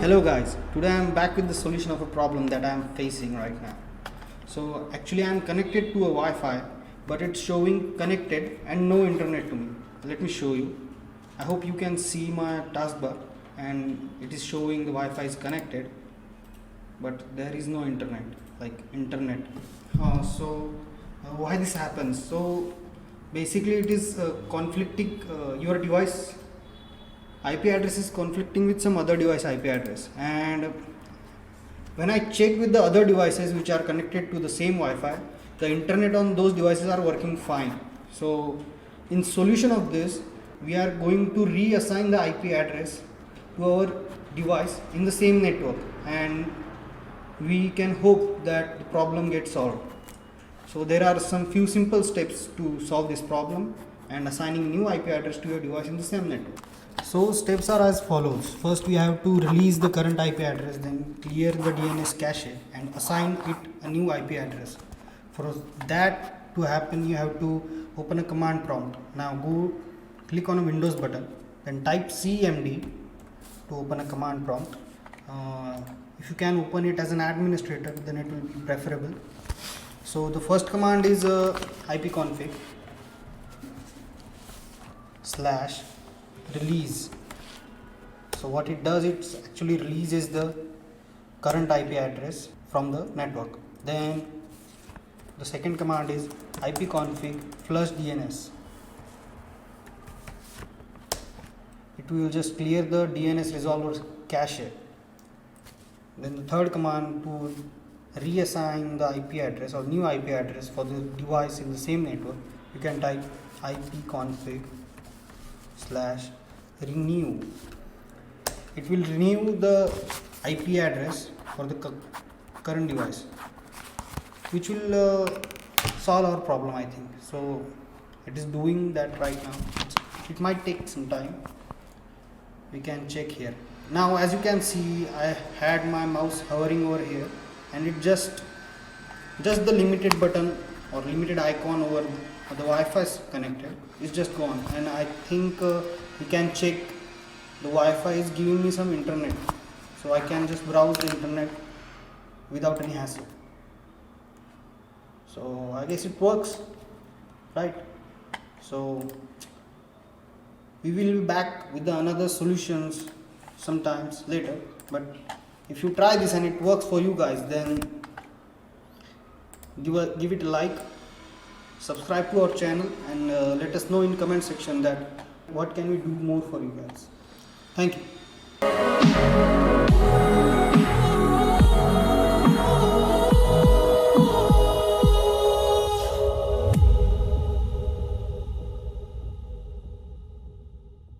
Hello guys, today I am back with the solution of a problem that I am facing right now. So actually I am connected to a Wi-Fi, but it's showing connected and no internet to me. Let me show you. I hope you can see my taskbar and it is showing the Wi-Fi is connected, but there is no internet, like internet. Why this happens? So basically it is conflicting your device IP address is conflicting with some other device IP address, and when I check with the other devices which are connected to the same Wi-Fi, the internet on those devices are working fine. So in solution of this, we are going to reassign the IP address to our device in the same network, and we can hope that the problem gets solved. So there are some few simple steps to solve this problem and assigning new IP address to your device in the same network. So steps are as follows. First we have to release the current IP address, then clear the DNS cache and assign it a new IP address. For that to happen, you have to open a command prompt. Now go click on a Windows button, then type CMD to open a command prompt. If you can open it as an administrator, then it will be preferable. So the first command is ipconfig / release. So what it does, it actually releases the current IP address from the network. Then the second command is ipconfig flush DNS. It will just clear the DNS resolver cache. Then the third command to reassign the IP address or new IP address for the device in the same network, you can type ipconfig / renew. It will renew the IP address for the current device, which will solve our problem, I think. So it is doing that right now. It might take some time. We can check here. Now as you can see, I had my mouse hovering over here, and it just the limited button or limited icon over the Wi-Fi is connected is just gone, and I think we can check the Wi-Fi is giving me some internet, so I can just browse the internet without any hassle. So I guess it works, right? So we will be back with the another solutions sometimes later, but if you try this and it works for you guys, then give it a like, subscribe to our channel, and let us know in comment section that what can we do more for you guys. Thank you.